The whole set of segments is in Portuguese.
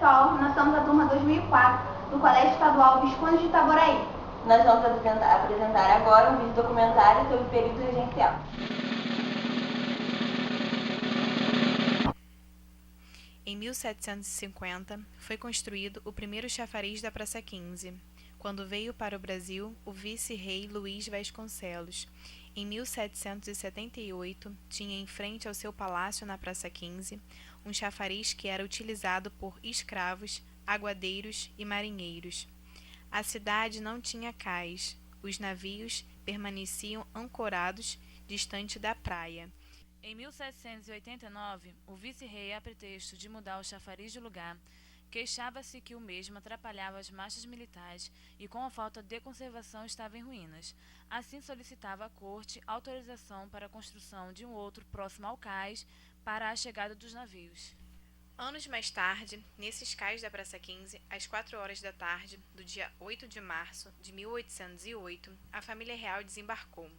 pessoal, nós somos a turma 2004 do Colégio Estadual Visconde de Itaboraí. Nós vamos apresentar agora um vídeo documentário sobre o período regencial. Em 1750, foi construído o primeiro chafariz da Praça 15, quando veio para o Brasil o vice-rei Luís Vasconcelos. Em 1778, tinha em frente ao seu palácio na Praça 15 um chafariz que era utilizado por escravos, aguadeiros e marinheiros. A cidade não tinha cais, os navios permaneciam ancorados distante da praia. Em 1789, o vice-rei, a pretexto de mudar o chafariz de lugar, queixava-se que o mesmo atrapalhava as marchas militares e, com a falta de conservação, estava em ruínas. Assim, solicitava à corte autorização para a construção de um outro próximo ao cais para a chegada dos navios. Anos mais tarde, nesses cais da Praça 15, às 4 horas da tarde do dia 8 de março de 1808, a família real desembarcou.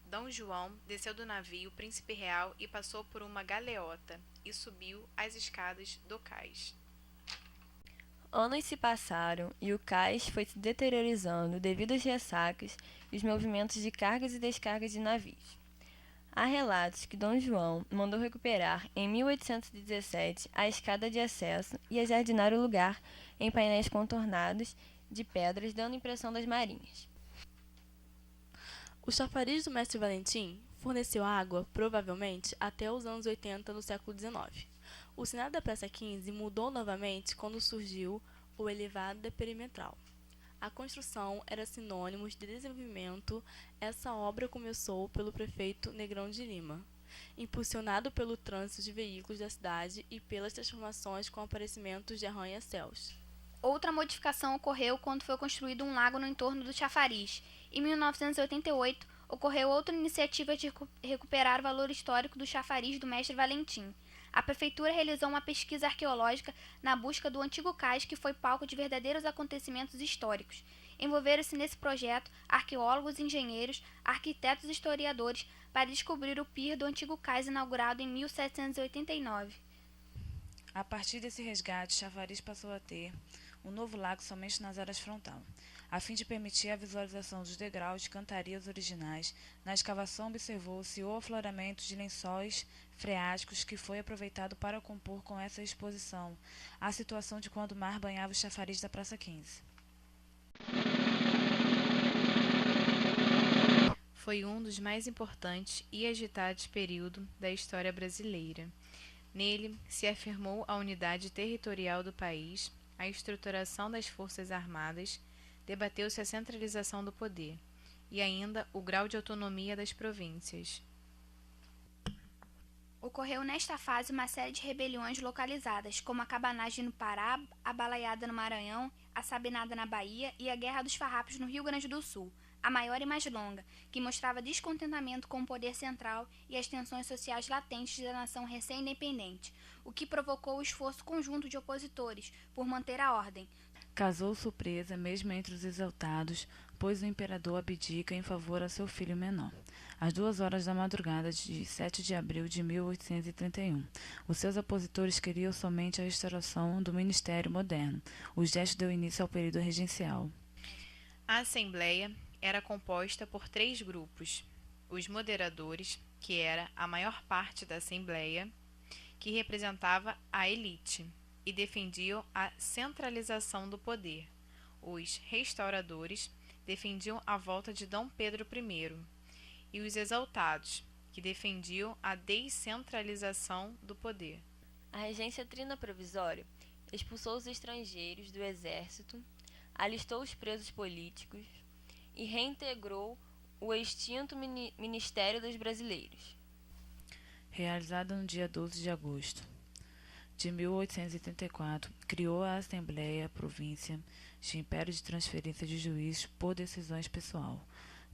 D. João desceu do navio Príncipe Real e passou por uma galeota e subiu as escadas do cais. Anos se passaram e o cais foi se deteriorizando devido aos ressaques e os movimentos de cargas e descargas de navios. Há relatos que D. João mandou recuperar em 1817 a escada de acesso e ajardinar o lugar em painéis contornados de pedras, dando impressão das marinhas. O chafariz do Mestre Valentim forneceu água, provavelmente, até os anos 80 do século XIX. O cenário da Praça 15 mudou novamente quando surgiu o elevado perimetral. A construção era sinônimo de desenvolvimento. Essa obra começou pelo prefeito Negrão de Lima, impulsionado pelo trânsito de veículos da cidade e pelas transformações com aparecimentos de arranha-céus. Outra modificação ocorreu quando foi construído um lago no entorno do chafariz. Em 1988, ocorreu outra iniciativa de recuperar o valor histórico do chafariz do Mestre Valentim. A prefeitura realizou uma pesquisa arqueológica na busca do antigo cais que foi palco de verdadeiros acontecimentos históricos. Envolveram-se nesse projeto arqueólogos, engenheiros, arquitetos e historiadores para descobrir o pier do antigo cais inaugurado em 1789. A partir desse resgate, Chafariz passou a ter um novo lago somente nas áreas frontal. A fim de permitir a visualização dos degraus de cantarias originais, na escavação observou-se o afloramento de lençóis freáticos que foi aproveitado para compor com essa exposição a situação de quando o mar banhava o chafariz da Praça 15. Foi um dos mais importantes e agitados períodos da história brasileira. Nele se afirmou a unidade territorial do país, a estruturação das forças armadas, debateu-se a centralização do poder e ainda o grau de autonomia das províncias. Ocorreu nesta fase uma série de rebeliões localizadas, como a Cabanagem no Pará, a Balaiada no Maranhão, a Sabinada na Bahia e a Guerra dos Farrapos no Rio Grande do Sul, a maior e mais longa, que mostrava descontentamento com o poder central e as tensões sociais latentes da nação recém-independente, o que provocou o esforço conjunto de opositores por manter a ordem. Causou surpresa mesmo entre os exaltados, pois o imperador abdica em favor a seu filho menor. Às 2 horas da madrugada de 7 de abril de 1831, os seus opositores queriam somente a restauração do ministério moderno. O gesto deu início ao período regencial. A Assembleia era composta por 3 grupos: os moderadores, que era a maior parte da Assembleia, que representava a elite e defendiam a centralização do poder. Os restauradores defendiam a volta de Dom Pedro I, e os exaltados, que defendiam a descentralização do poder. A regência trina provisória expulsou os estrangeiros do exército, alistou os presos políticos e reintegrou o extinto Ministério dos Brasileiros. Realizada no dia 12 de agosto de 1834, criou a Assembleia Província de Império de Transferência de Juízes por decisões pessoal,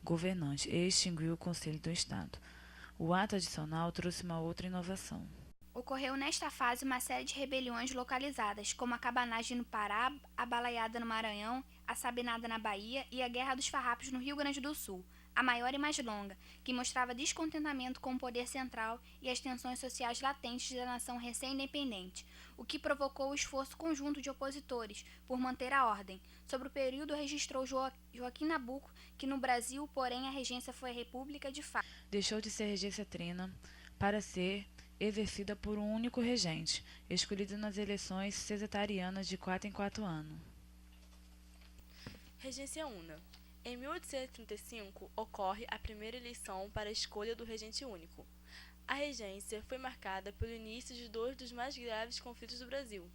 governante, e extinguiu o Conselho do Estado. O ato adicional trouxe uma outra inovação. Ocorreu nesta fase uma série de rebeliões localizadas, como a Cabanagem no Pará, a Balaiada no Maranhão, a Sabinada na Bahia e a Guerra dos Farrapos no Rio Grande do Sul, a maior e mais longa, que mostrava descontentamento com o poder central e as tensões sociais latentes da nação recém-independente, o que provocou o esforço conjunto de opositores por manter a ordem. Sobre o período registrou Joaquim Nabuco que no Brasil, porém, a regência foi a república de fato. Deixou de ser regência trina para ser exercida por um único regente, escolhido nas eleições cesarianas de 4 em 4 anos. Regência Una. Em 1835, ocorre a primeira eleição para a escolha do regente único. A regência foi marcada pelo início de dois dos mais graves conflitos do Brasil: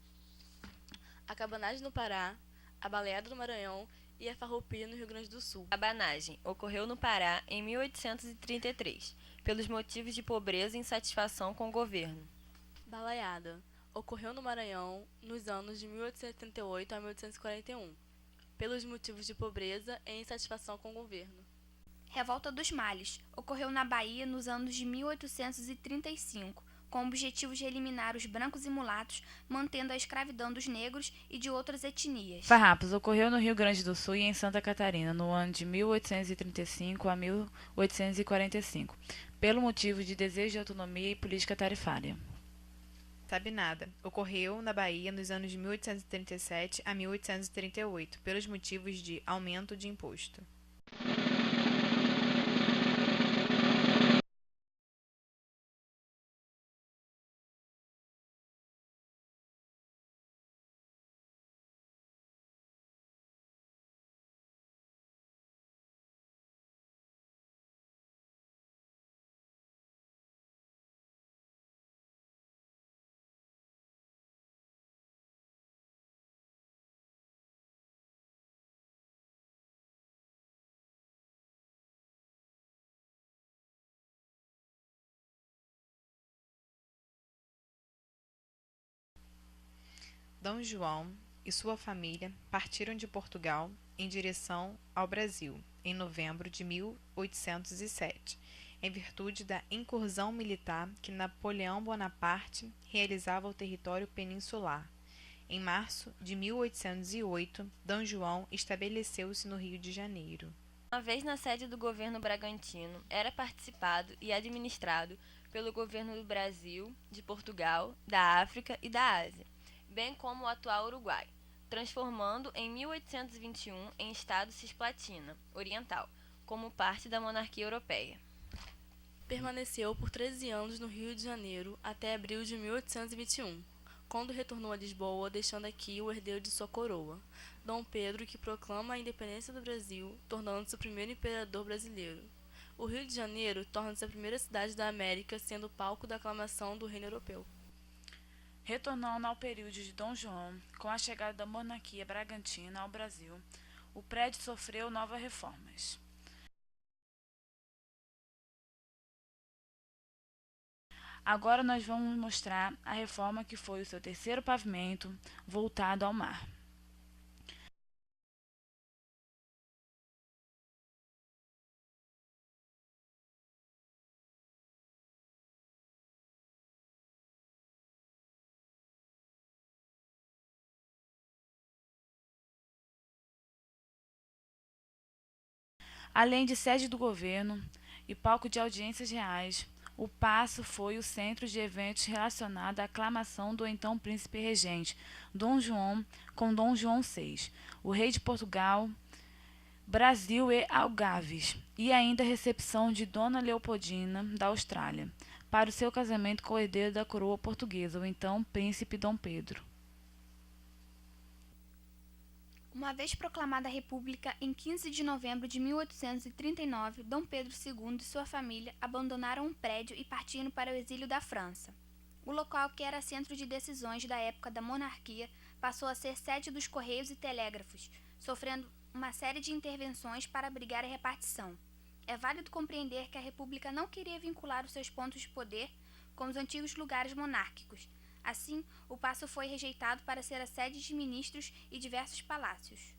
a cabanagem no Pará, a baleada do Maranhão e a farroupilha no Rio Grande do Sul. A cabanagem ocorreu no Pará em 1833, pelos motivos de pobreza e insatisfação com o governo. Baleada ocorreu no Maranhão nos anos de 1878 a 1841, pelos motivos de pobreza e insatisfação com o governo. Revolta dos Males ocorreu na Bahia nos anos de 1835, com o objetivo de eliminar os brancos e mulatos, mantendo a escravidão dos negros e de outras etnias. Farrapos ocorreu no Rio Grande do Sul e em Santa Catarina, no ano de 1835 a 1845, pelo motivo de desejo de autonomia e política tarifária. Sabinada ocorreu na Bahia nos anos de 1837 a 1838, pelos motivos de aumento de imposto. Dom João e sua família partiram de Portugal em direção ao Brasil em novembro de 1807, em virtude da incursão militar que Napoleão Bonaparte realizava ao território peninsular. Em março de 1808, D. João estabeleceu-se no Rio de Janeiro. Uma vez na sede do governo bragantino, era participado e administrado pelo governo do Brasil, de Portugal, da África e da Ásia, bem como o atual Uruguai, transformando em 1821 em Estado Cisplatina Oriental, como parte da monarquia europeia. Permaneceu por 13 anos no Rio de Janeiro até abril de 1821, quando retornou a Lisboa, deixando aqui o herdeiro de sua coroa, Dom Pedro, que proclama a independência do Brasil, tornando-se o primeiro imperador brasileiro. O Rio de Janeiro torna-se a primeira cidade da América, sendo palco da aclamação do reino europeu. Retornando ao período de Dom João, com a chegada da monarquia bragantina ao Brasil, o prédio sofreu novas reformas. Agora nós vamos mostrar a reforma que foi o seu terceiro pavimento voltado ao mar. Além de sede do governo e palco de audiências reais, o Paço foi o centro de eventos relacionados à aclamação do então príncipe regente Dom João com Dom João VI, o rei de Portugal, Brasil e Algarves, e ainda a recepção de Dona Leopoldina da Austrália, para o seu casamento com o herdeiro da coroa portuguesa, o então príncipe Dom Pedro. Uma vez proclamada a República, em 15 de novembro de 1839, Dom Pedro II e sua família abandonaram o prédio e partiram para o exílio da França. O local, que era centro de decisões da época da monarquia, passou a ser sede dos Correios e Telégrafos, sofrendo uma série de intervenções para abrigar a repartição. É válido compreender que a República não queria vincular os seus pontos de poder com os antigos lugares monárquicos. Assim, o Paço foi rejeitado para ser a sede de ministros e diversos palácios.